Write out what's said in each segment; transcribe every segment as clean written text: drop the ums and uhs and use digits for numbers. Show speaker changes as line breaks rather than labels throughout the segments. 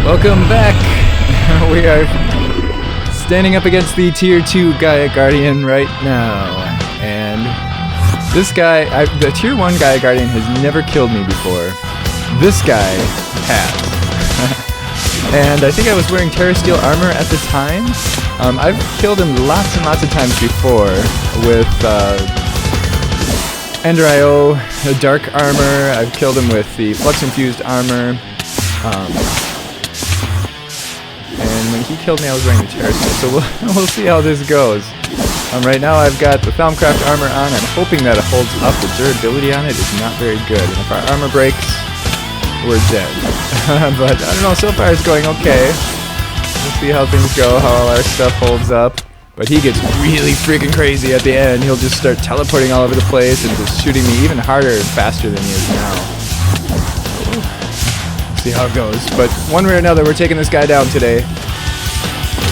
Welcome back. We are standing up against the Tier 2 Gaia Guardian right now. And this guy, the Tier 1 Gaia Guardian has never killed me before. This guy has. And I think I was wearing Terra Steel armor at the time. I've killed him lots and lots of times before with Ender IO, the Dark armor. I've killed him with the Flux Infused armor. And when he killed me, I was wearing the Terra Steel, so we'll see how this goes. Right now I've got the Thalmcraft armor on. I'm hoping that it holds up. The durability on it is not very good, and if our armor breaks, we're dead. But I don't know, so far it's going okay. We'll see how things go, how all our stuff holds up. But he gets really freaking crazy at the end. He'll just start teleporting all over the place and just shooting me even harder and faster than he is now. See how it goes. But one way or another, we're taking this guy down today.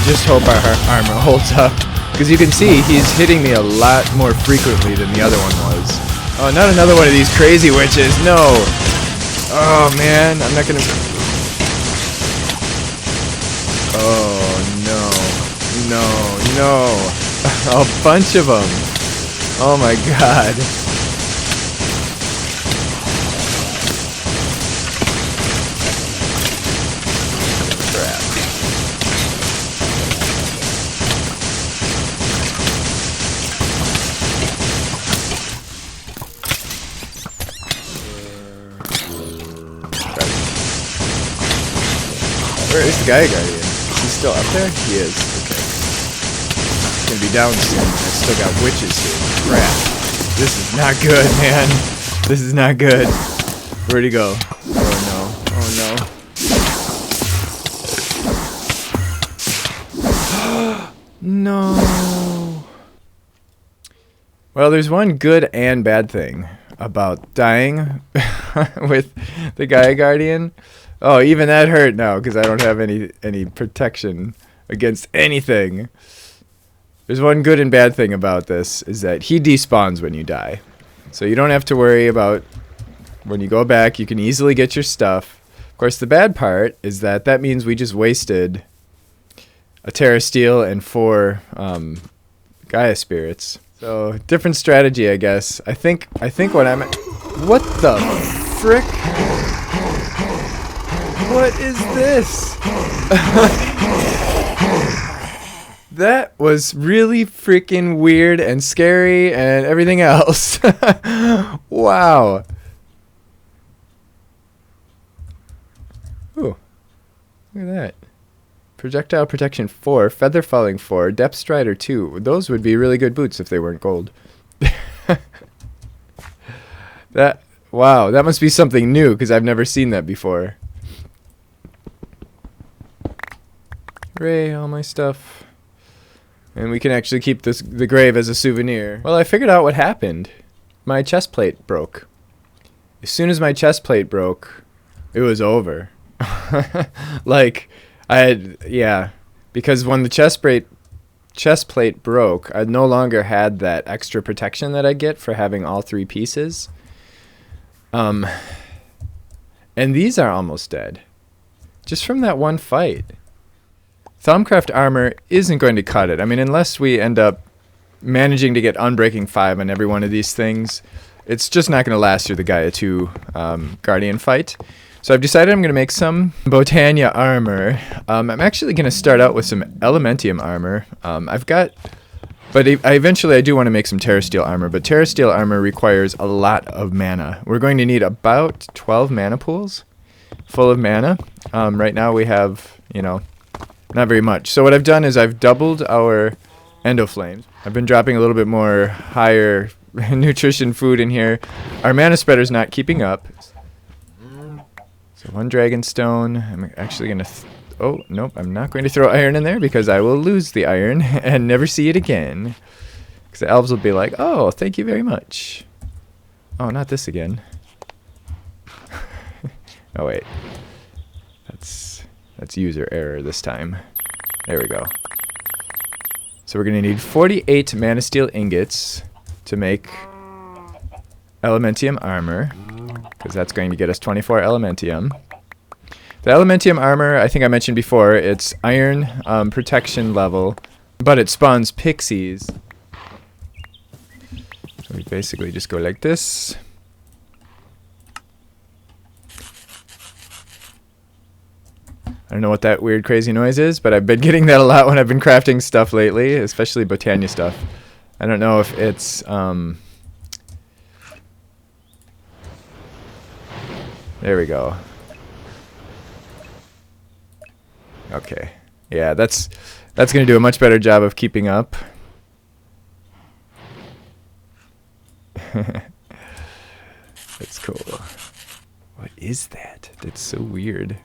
Just hope our armor holds up. Because you can see he's hitting me a lot more frequently than the other one was. Oh, not another one of these crazy witches. No. Oh, man. I'm not going to... Oh, no. No. A bunch of them. Oh, my God. Where is the Gaia Guardian? Is he still up there? He is. Okay. He's gonna be down soon. I still got witches here. Crap. This is not good, man. This is not good. Where'd he go? Oh no. Oh no. No. Well, there's one good and bad thing about dying with the Gaia Guardian. Oh, even that hurt now because I don't have any protection against anything. There's one good and bad thing about this is that he despawns when you die. So you don't have to worry about when you go back, you can easily get your stuff. Of course, the bad part is that means we just wasted a Terra Steel and 4 Gaia Spirits. So, different strategy, I guess. I think what I'm... What the frick? What is this? That was really freaking weird and scary and everything else. Wow. Ooh. Look at that. Projectile Protection 4, Feather Falling 4, Depth Strider 2. Those would be really good boots if they weren't gold. Wow, that must be something new because I've never seen that before. Hooray, all my stuff. And we can actually keep the grave as a souvenir. Well, I figured out what happened. My chest plate broke. As soon as my chest plate broke, it was over. Like, because when the chest plate broke, I no longer had that extra protection that I get for having all 3 pieces. And these are almost dead. Just from that one fight. Thalmcraft armor isn't going to cut it. I mean, unless we end up managing to get Unbreaking 5 on every one of these things, it's just not going to last through the Gaia 2 Guardian fight. So I've decided I'm going to make some Botania armor. I'm actually going to start out with some Elementium armor. Eventually I do want to make some Terra Steel armor, but Terra Steel armor requires a lot of mana. We're going to need about 12 mana pools full of mana. Right now we have, not very much. So what I've done is I've doubled our Endoflames. I've been dropping a little bit more higher nutrition food in here. Our mana spreader's not keeping up. So 1 Dragon Stone. I'm actually going to... Oh, nope. I'm not going to throw iron in there because I will lose the iron and never see it again. Because the elves will be like, oh, thank you very much. Oh, not this again. Oh, wait. That's user error this time. There we go. So we're going to need 48 Mana Steel ingots to make Elementium armor, because that's going to get us 24 Elementium. The Elementium armor, I think I mentioned before, it's iron protection level, but it spawns pixies. So we basically just go like this. I don't know what that weird crazy noise is, but I've been getting that a lot when I've been crafting stuff lately, especially Botania stuff. I don't know if it's there we go. Okay. Yeah, that's going to do a much better job of keeping up. That's cool. What is that? That's so weird.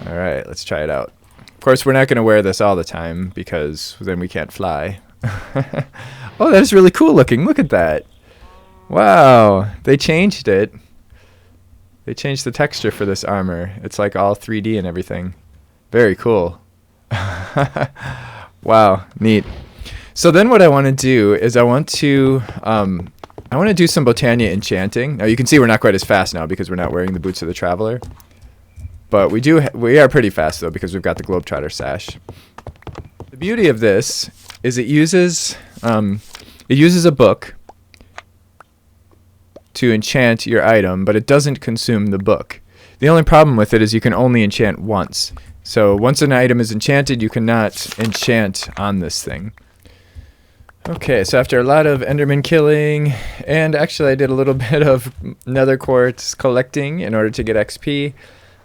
All right, let's try it out. Of course, we're not going to wear this all the time because then we can't fly. Oh, that is really cool looking. Look at that. Wow, they changed it. They changed the texture for this armor. It's like all 3D and everything. Very cool. Wow, neat. So then what I want to do is I want to do some Botania enchanting. Now you can see we're not quite as fast now because we're not wearing the boots of the traveler. But we are pretty fast though because we've got the Globetrotter sash. The beauty of this is it uses a book to enchant your item, but it doesn't consume the book. The only problem with it is you can only enchant once. So once an item is enchanted, you cannot enchant on this thing. Okay, so after a lot of Enderman killing, and actually I did a little bit of nether quartz collecting in order to get XP,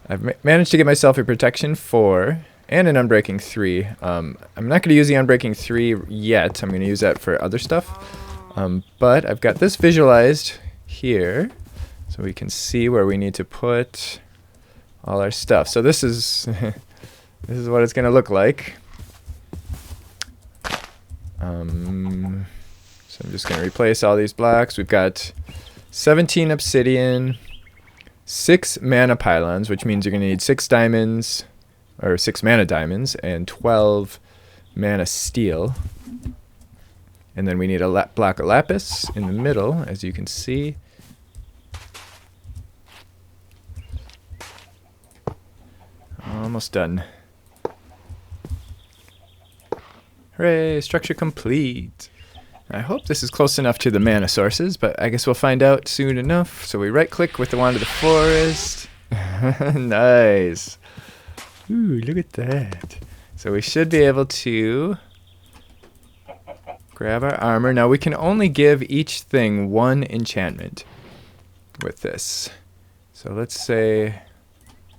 I've managed to get myself a protection 4 and an unbreaking 3. I'm not going to use the unbreaking 3 yet. I'm going to use that for other stuff. But I've got this visualized here, so we can see where we need to put all our stuff. So this is this is what it's going to look like. So I'm just going to replace all these blocks. We've got 17 obsidian, 6 mana pylons, which means you're going to need 6 diamonds, or 6 mana diamonds, and 12 mana steel. And then we need a block of lapis in the middle, as you can see. Almost done. Hooray, structure complete. I hope this is close enough to the mana sources, but I guess we'll find out soon enough. So we right click with the wand of the forest. Nice. Ooh, look at that. So we should be able to grab our armor. Now we can only give each thing 1 enchantment with this. So let's say,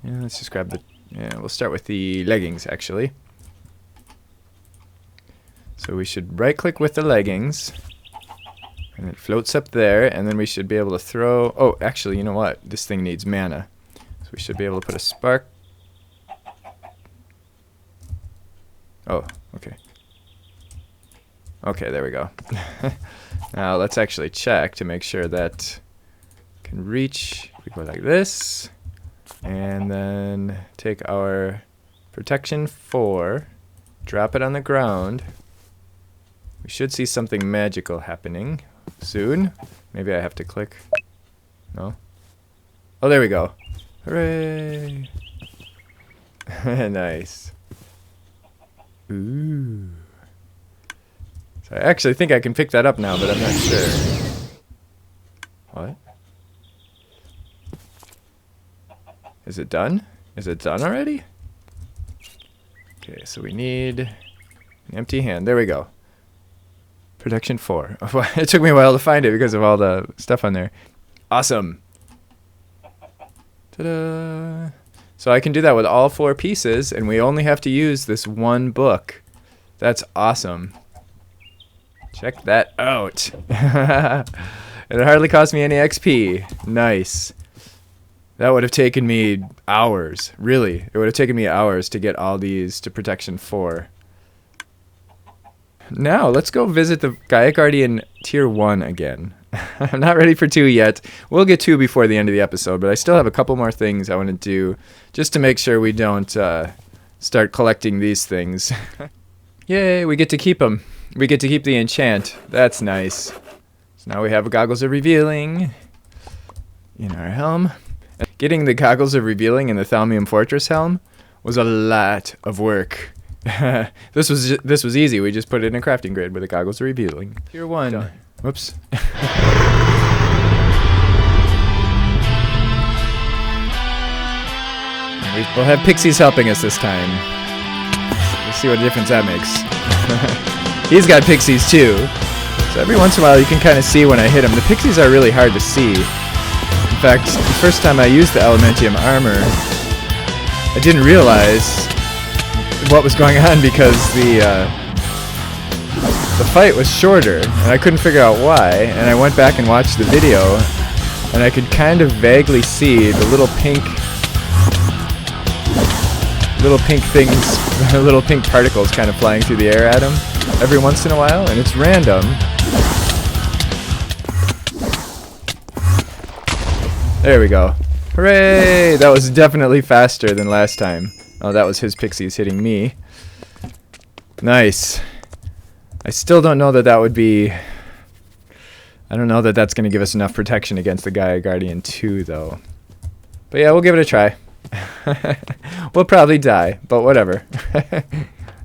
yeah, let's just grab the, yeah, we'll start with the leggings actually. So we should right click with the leggings and it floats up there, and then we should be able to throw, oh actually you know what, this thing needs mana. So we should be able to put a spark. Oh, okay. Okay, there we go. Now let's actually check to make sure that can reach. We go like this, and then take our protection 4, drop it on the ground. We should see something magical happening soon. Maybe I have to click. No? Oh, there we go. Hooray! Nice. Ooh. So I actually think I can pick that up now, but I'm not sure. What? Is it done? Is it done already? Okay, so we need an empty hand. There we go. Protection 4. It took me a while to find it because of all the stuff on there. Awesome. Ta-da! So I can do that with all 4 pieces, and we only have to use this 1 book. That's awesome. Check that out. It hardly cost me any XP. Nice. That would have taken me hours. Really. It would have taken me hours to get all these to protection 4. Now, let's go visit the Gaia Guardian Tier 1 again. I'm not ready for 2 yet. We'll get 2 before the end of the episode, but I still have a couple more things I want to do just to make sure we don't start collecting these things. Yay, we get to keep them. We get to keep the enchant. That's nice. So now we have goggles of revealing in our helm. Getting the goggles of revealing in the Thalmium Fortress helm was a lot of work. This was easy. We just put it in a crafting grid with the goggles of revealing. Tier 1. Done. Whoops. We'll have pixies helping us this time. We'll see what difference that makes. He's got pixies too. So every once in a while you can kind of see when I hit them. The pixies are really hard to see. In fact, the first time I used the Elementium armor, I didn't realize what was going on because the fight was shorter, and I couldn't figure out why. And I went back and watched the video, and I could kind of vaguely see the little pink things, little pink particles kind of flying through the air at him every once in a while, and it's random. There we go. Hooray! That was definitely faster than last time. Oh, that was his pixies hitting me. Nice. I still don't know that would be... I don't know that that's going to give us enough protection against the Gaia Guardian 2, though. But yeah, we'll give it a try. We'll probably die, but whatever.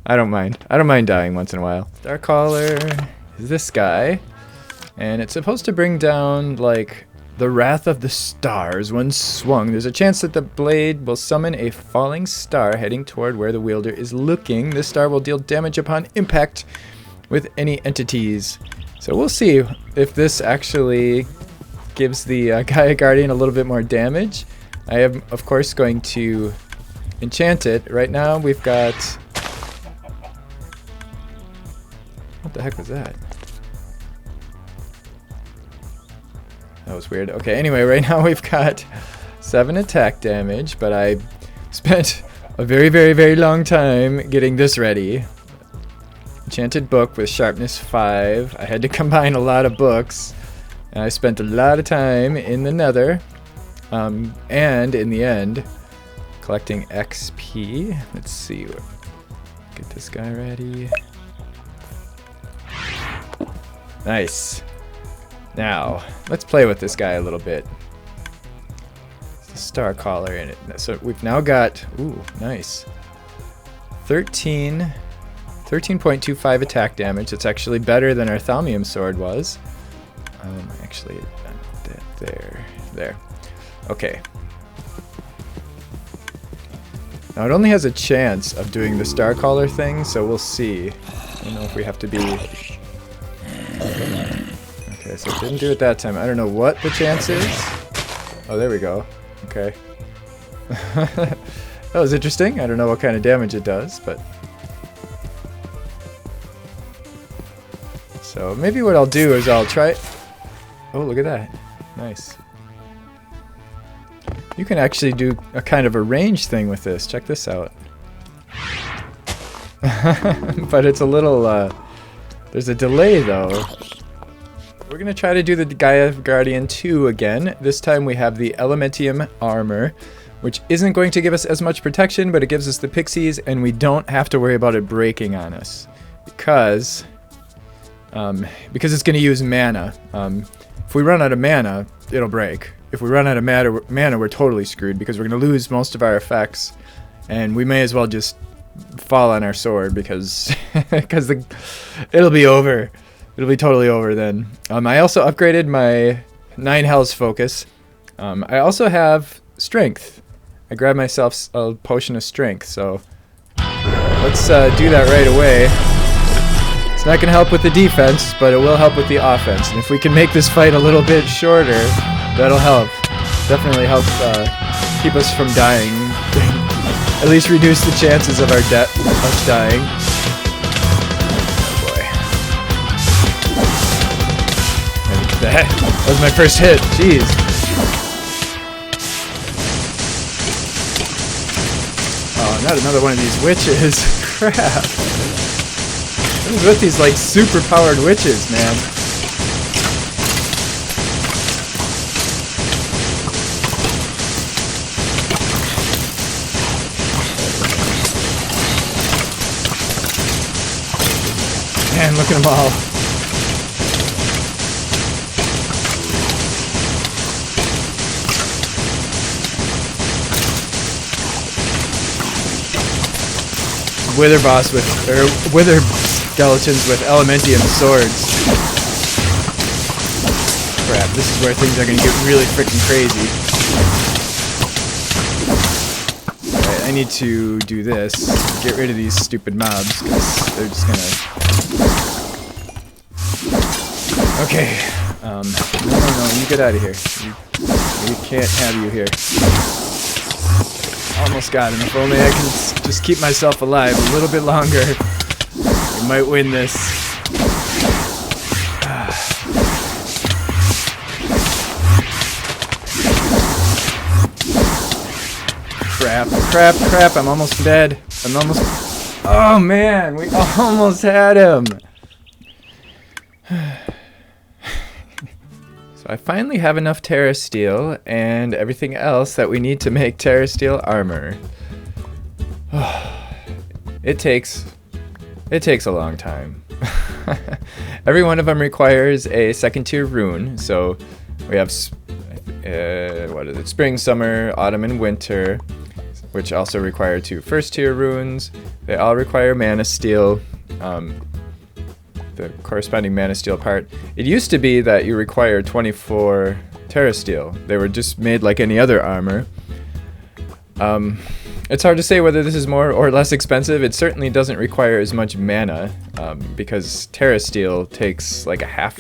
I don't mind. I don't mind dying once in a while. Starcaller is this guy. And it's supposed to bring down, like... the Wrath of the Stars. When swung, there's a chance that the blade will summon a falling star heading toward where the wielder is looking. This star will deal damage upon impact with any entities. So we'll see if this actually gives the Gaia Guardian a little bit more damage. I am, of course, going to enchant it. Right now, we've got... What the heck was that? That was weird. Okay, anyway, right now we've got 7 attack damage, but I spent a very, very, very long time getting this ready. Enchanted book with sharpness 5. I had to combine a lot of books, and I spent a lot of time in the nether, and in the end, collecting XP. Let's see. Get this guy ready. Nice. Now, let's play with this guy a little bit. It's a star collar in it. So we've now got, ooh, nice. 13.25 attack damage. It's actually better than our Thalmium sword was. Actually, there. Okay. Now it only has a chance of doing the star collar thing, so we'll see. I don't know if we have to be... Okay, so it didn't do it that time. I don't know what the chance is. Oh, there we go. Okay. That was interesting. I don't know what kind of damage it does, but... So maybe what I'll do is I'll try... Oh, look at that. Nice. You can actually do a kind of a range thing with this. Check this out. But it's a little... there's a delay, though. We're going to try to do the Gaia Guardian 2 again. This time we have the Elementium armor, which isn't going to give us as much protection, but it gives us the pixies, and we don't have to worry about it breaking on us. Because it's going to use mana. If we run out of mana, it'll break. If we run out of mana, we're totally screwed, because we're going to lose most of our effects, and we may as well just fall on our sword, because it'll be over. It'll be totally over then. I also upgraded my 9 health focus. I also have strength. I grabbed myself a potion of strength, so let's do that right away. It's not going to help with the defense, but it will help with the offense. And if we can make this fight a little bit shorter, that'll help. Definitely help keep us from dying. At least reduce the chances of us dying. That was my first hit. Jeez. Oh, not another one of these witches. Crap. What is with these, like, super powered witches, man? Man, look at them all. wither boss with, or wither skeletons with elementium swords. Crap, this is where things are gonna get really freaking crazy. Alright, I need to do this. Get rid of these stupid mobs, because they're just gonna... Okay. No, you get out of here. We can't have you here. Almost got him. If only I can just keep myself alive a little bit longer, we might win this. Crap, I'm almost dead. Oh man, we almost had him. So I finally have enough Terra Steel and everything else that we need to make Terra Steel armor. It takes a long time. Every one of them requires a second tier rune, so we have what is it? Spring, summer, autumn, and winter, which also require 2 first tier runes. They all require mana steel, the corresponding mana steel part. It used to be that you required 24 Terra Steel. They were just made like any other armor. It's hard to say whether this is more or less expensive. It certainly doesn't require as much mana, because Terra Steel takes like a half.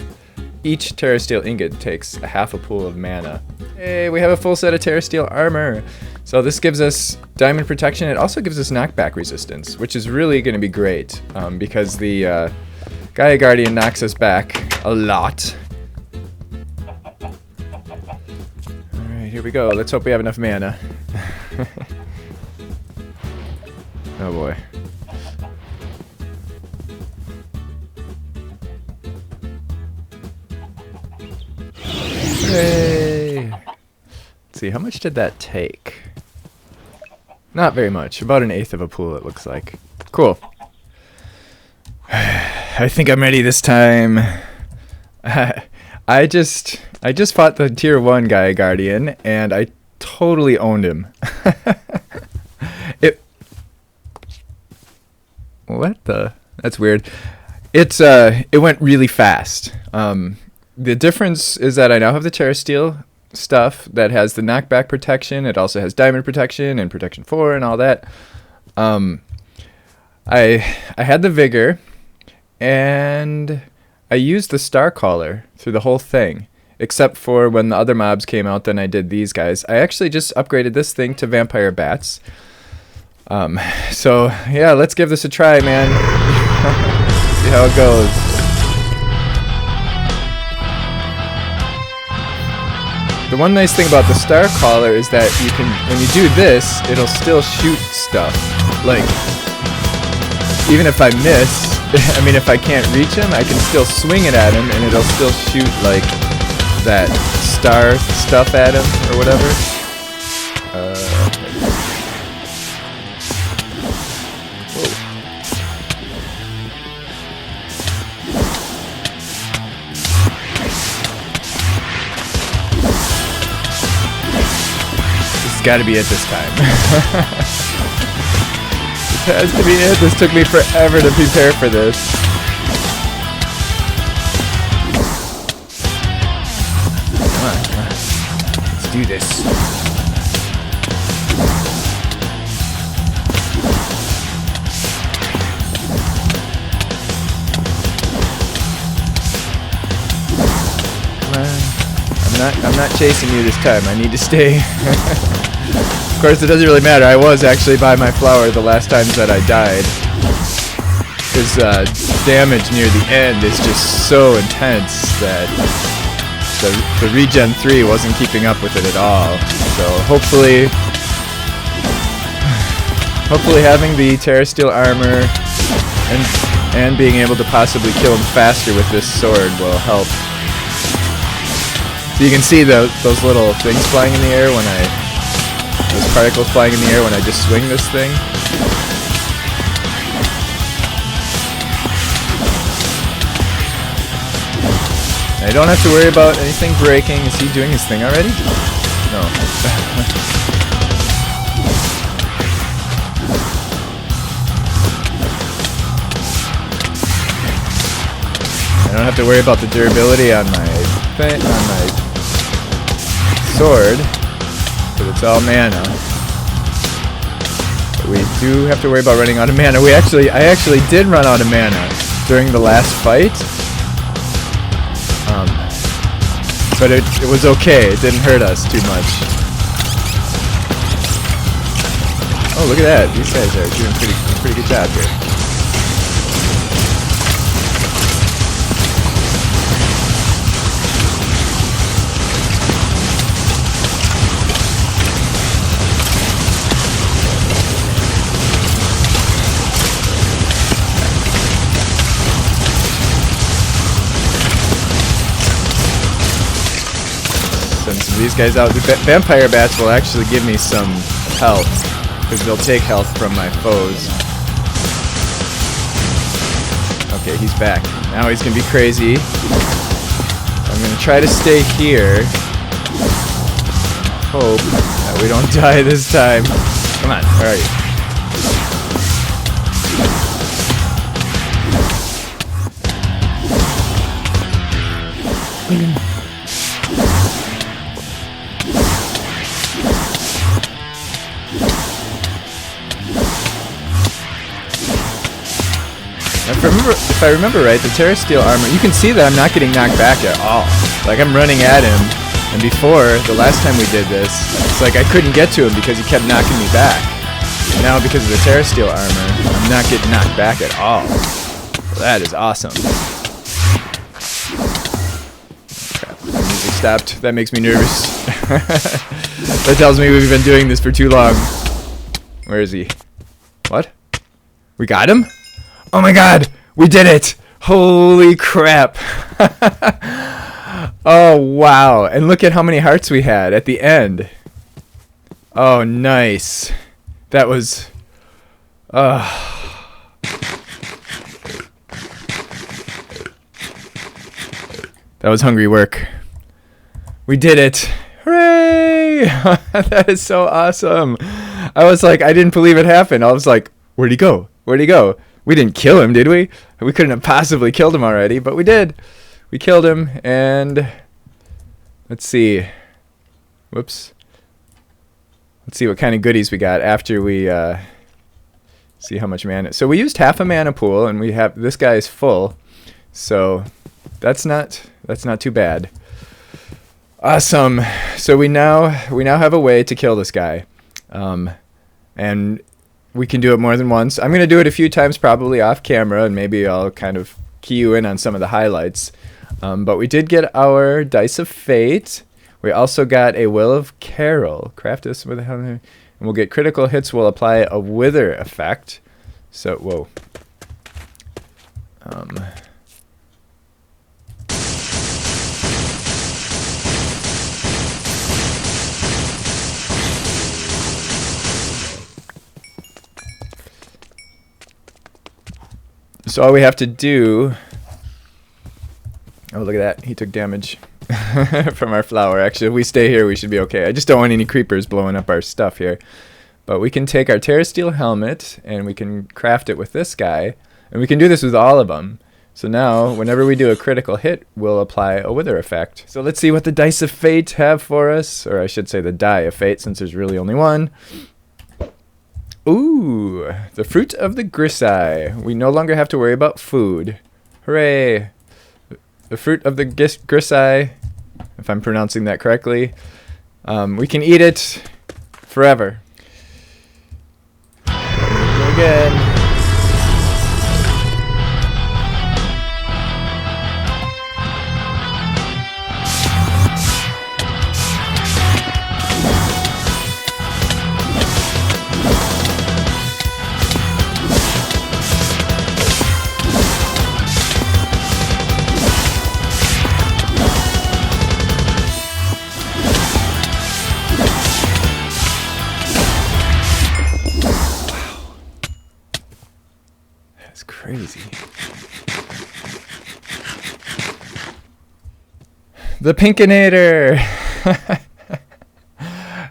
Each Terra Steel ingot takes a half a pool of mana. Hey, we have a full set of Terra Steel armor. So this gives us diamond protection. It also gives us knockback resistance, which is really going to be great, because the Gaia Guardian knocks us back a lot. Alright, here we go. Let's hope we have enough mana. Oh boy. Yay! Let's see, how much did that take? Not very much. About an eighth of a pool, it looks like. Cool. I think I'm ready this time. I just fought the tier 1 Gaia Guardian, and I totally owned him. What the? That's weird. It went really fast. The difference is that I now have the Terra Steel stuff that has the knockback protection. It also has diamond protection and protection 4 and all that. I had the vigor, and I used the star collar through the whole thing, except for when the other mobs came out. Then I did these guys. I actually just upgraded this thing to vampire bats. So yeah, let's give this a try, man. See how it goes. The one nice thing about the star collar is that you can, when you do this, it'll still shoot stuff. Like, even if I miss, I mean, if I can't reach him, I can still swing it at him, and it'll still shoot, like, that star stuff at him, or whatever. This has got to be it this time. This has to be it. This took me forever to prepare for this. Come on. Let's do this. Come on. I'm not chasing you this time. I need to stay. Of course, it doesn't really matter. I was actually by my flower the last times that I died. His damage near the end is just so intense that the regen 3 wasn't keeping up with it at all. So hopefully having the Terra Steel armor and being able to possibly kill him faster with this sword will help. So you can see those little things flying in the air when those particles flying in the air when I just swing this thing. I don't have to worry about anything breaking. Is he doing his thing already? No. don't have to worry about the durability on my sword, because it's all mana. But we do have to worry about running out of mana. I actually did run out of mana during the last fight. But it was okay. It didn't hurt us too much. Oh, look at that. These guys are doing pretty good job here. These guys out. The vampire bats will actually give me some health, because they'll take health from my foes. Okay, he's back. Now he's gonna be crazy. I'm gonna try to stay here. Hope that we don't die this time. Come on, where are you? If I remember right, the Terra Steel armor, you can see that I'm not getting knocked back at all. Like, I'm running at him, and before, the last time we did this, it's like I couldn't get to him because he kept knocking me back. And now, because of the Terra Steel armor, I'm not getting knocked back at all. So that is awesome. Crap, the music stopped. That makes me nervous. That tells me we've been doing this for too long. Where is he? What? We got him? Oh my god! We did it! Holy crap! Oh wow! And look at how many hearts we had at the end. Oh nice. That was... That was hungry work. We did it! Hooray! That is so awesome! I was like, I didn't believe it happened. I was like, where'd he go? Where'd he go? We didn't kill him, did we? We couldn't have possibly killed him already, but we did. We killed him, and let's see. Whoops. Let's see what kind of goodies we got after we see how much mana. So we used half a mana pool, and we have this guy is full. So that's not too bad. Awesome. So we now have a way to kill this guy, and we can do it more than once. I'm going to do it a few times probably off camera, and maybe I'll kind of key you in on some of the highlights. But we did get our Dice of Fate. We also got a Will of Carol. Craft this with a... And we'll get critical hits. We'll apply a Wither effect. So, whoa. So all we have to do... Oh, look at that. He took damage from our flower. Actually, if we stay here, we should be okay. I just don't want any creepers blowing up our stuff here. But we can take our Terra Steel helmet, and we can craft it with this guy. And we can do this with all of them. So now, whenever we do a critical hit, we'll apply a Wither effect. So let's see what the Dice of Fate have for us. Or I should say the Die of Fate, since there's really only one. Ooh, the Fruit of the Grisai. We no longer have to worry about food. Hooray! The Fruit of the Grisai, if I'm pronouncing that correctly. We can eat it forever. Go again. Crazy. The Pinkinator!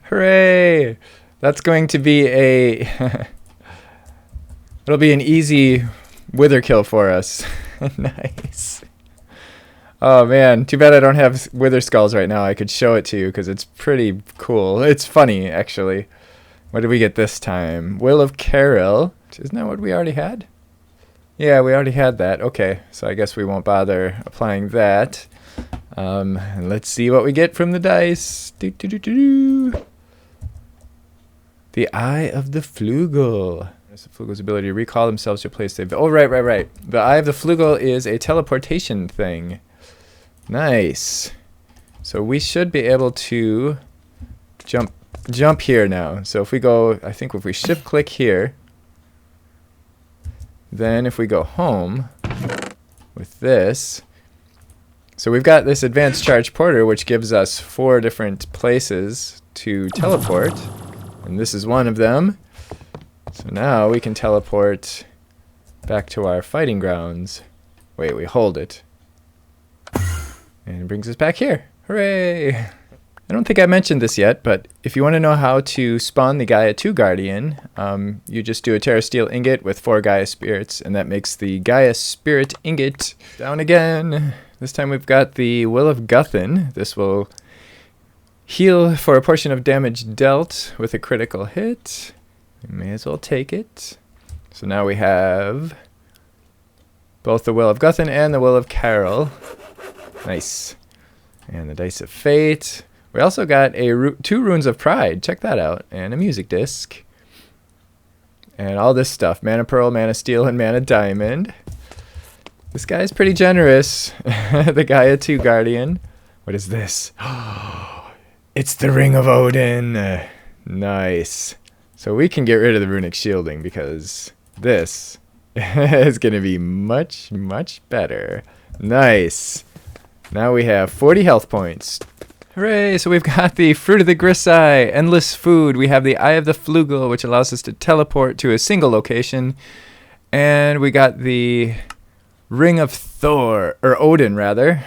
Hooray! That's going to be a... It'll be an easy wither kill for us. Nice. Oh man, too bad I don't have Wither Skulls right now. I could show it to you because it's pretty cool. It's funny, actually. What did we get this time? Will of Carol. Isn't that what we already had? Yeah, we already had that. Okay, so I guess we won't bother applying that. And let's see what we get from the dice. Do, do, do, do, do. The Eye of the Flugel. There's the Flugel's ability to recall themselves to a place they've... Oh, right. The Eye of the Flugel is a teleportation thing. Nice. So we should be able to jump here now. So if we go, I think if we shift click here, then if we go home with this, so we've got this advanced charge porter, which gives us 4 different places to teleport, and this is one of them. So now we can teleport back to our fighting grounds. Wait, we hold it. And it brings us back here. Hooray! I don't think I mentioned this yet, but if you want to know how to spawn the Gaia 2 Guardian, you just do a Terra Steel ingot with 4 Gaia Spirits, and that makes the Gaia Spirit ingot. Down again. This time we've got the Will of Guthin. This will heal for a portion of damage dealt with a critical hit. We may as well take it. So now we have both the Will of Guthin and the Will of Carol. Nice. And the Dice of Fate. We also got 2 Runes of Pride. Check that out. And a music disc. And all this stuff. Mana Pearl, Mana Steel, and Mana Diamond. This guy's pretty generous. The Gaia 2 Guardian. What is this? It's the Ring of Odin. Nice. So we can get rid of the Runic Shielding because this is going to be much, much better. Nice. Now we have 40 health points. Hooray! So we've got the Fruit of the Grisai, Endless Food. We have the Eye of the Flugel, which allows us to teleport to a single location. And we got the Ring of Thor, or Odin rather,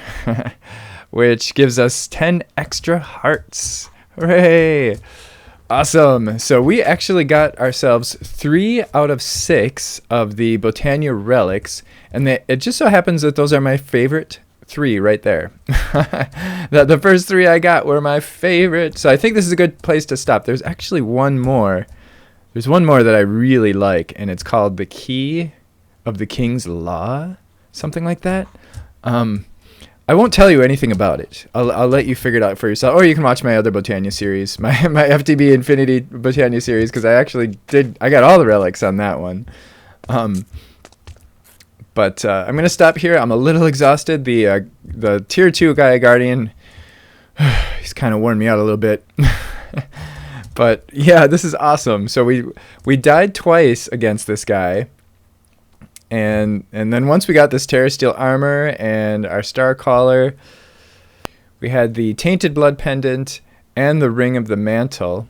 which gives us 10 extra hearts. Hooray! Awesome. So we actually got ourselves 3 out of 6 of the Botania Relics. And it just so happens that those are my favorite 3 right there. The first 3 I got were my favorite. So I think this is a good place to stop. There's actually one more. There's one more that I really like, and it's called the Key of the King's Law. Something like that. I won't tell you anything about it. I'll let you figure it out for yourself. Or you can watch my other Botania series, my FTB Infinity Botania series, because I got all the relics on that one. But I'm going to stop here. I'm a little exhausted. The Tier 2 Gaia Guardian, he's kind of worn me out a little bit. But yeah, this is awesome. So we died twice against this guy. And then once we got this Terra Steel armor and our Star Collar, we had the Tainted Blood Pendant and the Ring of the Mantle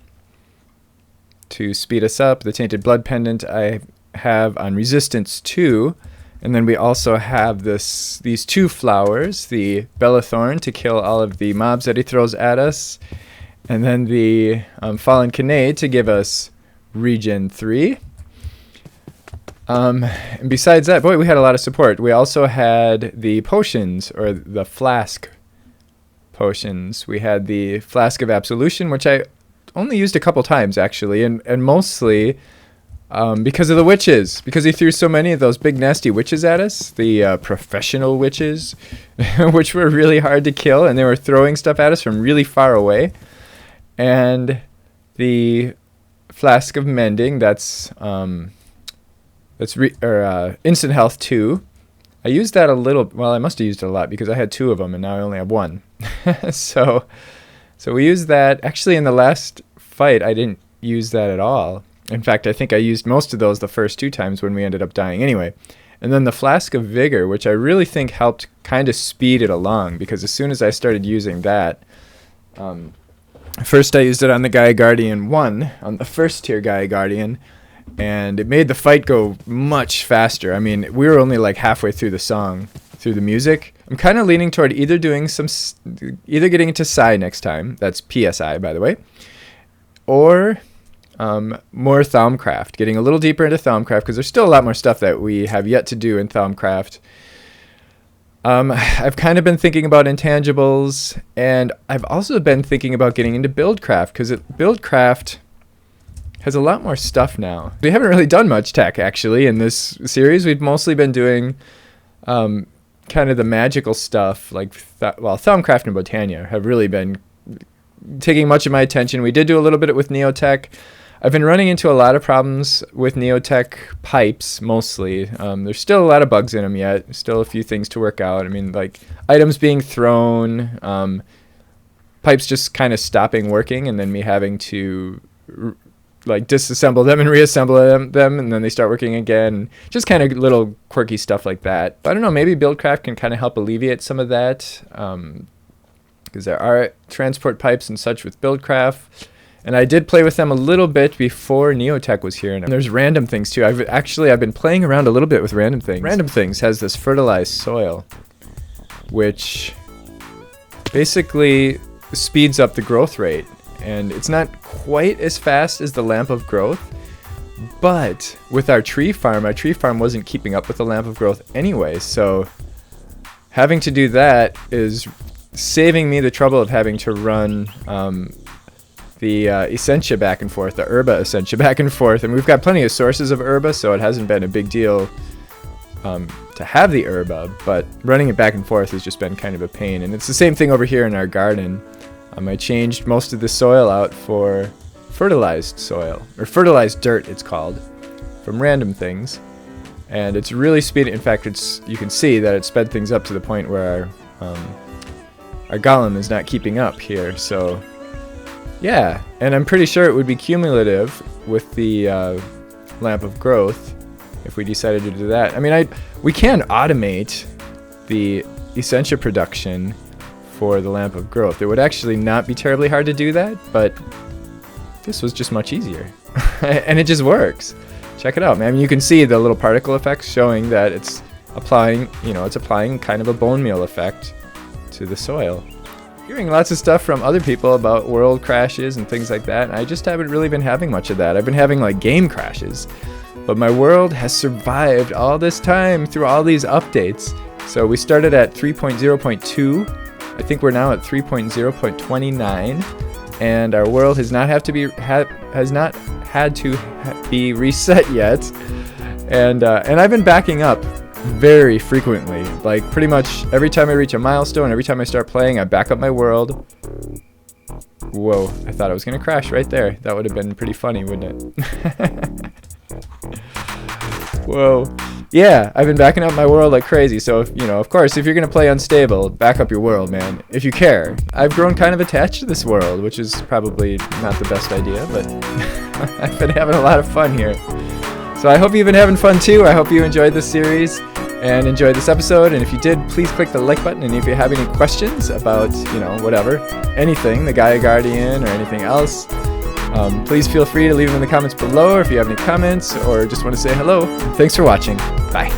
to speed us up. The Tainted Blood Pendant I have on Resistance 2. And then we also have these 2 flowers, the Bellathorn to kill all of the mobs that he throws at us, and then the Fallen Kine to give us Regen 3. And besides that, boy, we had a lot of support. We also had the potions, or the flask potions. We had the Flask of Absolution, which I only used a couple times, actually, and mostly... because of the witches, because he threw so many of those big nasty witches at us, the professional witches, which were really hard to kill, and they were throwing stuff at us from really far away. And the Flask of Mending, that's instant health 2. I used that a little, well, I must have used it a lot because I had 2 of them and now I only have 1. so we used that. Actually, in the last fight, I didn't use that at all. In fact, I think I used most of those the first 2 times when we ended up dying anyway. And then the Flask of Vigor, which I really think helped kind of speed it along, because as soon as I started using that, first I used it on the Gaia Guardian 1, on the first tier Gaia Guardian, and it made the fight go much faster. I mean, we were only like halfway through the song, through the music. I'm kind of leaning toward either getting into Psi next time, that's PSI by the way, or... more Thaumcraft, getting a little deeper into Thaumcraft, because there's still a lot more stuff that we have yet to do in Thaumcraft. I've kind of been thinking about intangibles, and I've also been thinking about getting into Buildcraft, because Buildcraft has a lot more stuff now. We haven't really done much tech, actually, in this series. We've mostly been doing kind of the magical stuff, like, Thaumcraft and Botania have really been taking much of my attention. We did do a little bit with Neotech. I've been running into a lot of problems with Neotech pipes, mostly. There's still a lot of bugs in them yet. Still a few things to work out. I mean, like, items being thrown, pipes just kind of stopping working, and then me having to like disassemble them and reassemble them, and then they start working again. Just kind of little quirky stuff like that. But I don't know, maybe Buildcraft can kind of help alleviate some of that, because there are transport pipes and such with Buildcraft. And I did play with them a little bit before Neotech was here. And there's Random Things too. I've been playing around a little bit with Random Things. Random Things has this fertilized soil, which basically speeds up the growth rate. And it's not quite as fast as the Lamp of Growth, but with our tree farm wasn't keeping up with the Lamp of Growth anyway. So having to do that is saving me the trouble of having to run the Essentia back and forth, the Herba Essentia back and forth. And we've got plenty of sources of Herba, so it hasn't been a big deal to have the Herba, but running it back and forth has just been kind of a pain. And it's the same thing over here in our garden. I changed most of the soil out for fertilized soil, or fertilized dirt it's called, from Random Things. And it's really speeding. In fact, you can see that it sped things up to the point where our golem is not keeping up here. So yeah, and I'm pretty sure it would be cumulative with the Lamp of Growth if we decided to do that. I mean, we can automate the Essentia production for the Lamp of Growth. It would actually not be terribly hard to do that, but this was just much easier. And it just works. Check it out, man. I mean, you can see the little particle effects showing that it's applying kind of a bone meal effect to the soil. Hearing lots of stuff from other people about world crashes and things like that, and I just haven't really been having much of that. I've been having like game crashes, but my world has survived all this time through all these updates. So we started at 3.0.2. I think we're now at 3.0.29, and our world has not had to be reset yet. And I've been backing up very frequently. Like pretty much every time I reach a milestone, every time I start playing, I back up my world. Whoa, I thought I was gonna crash right there. That would have been pretty funny, wouldn't it? Whoa. Yeah, I've been backing up my world like crazy. So, of course, if you're going to play Unstable, back up your world, man, if you care. I've grown kind of attached to this world, which is probably not the best idea, but I've been having a lot of fun here. So I hope you've been having fun too. I hope you enjoyed this series and enjoyed this episode. And if you did, please click the like button. And if you have any questions about, whatever, anything, the Gaia Guardian or anything else, please feel free to leave them in the comments below, or if you have any comments or just want to say hello. Thanks for watching. Bye.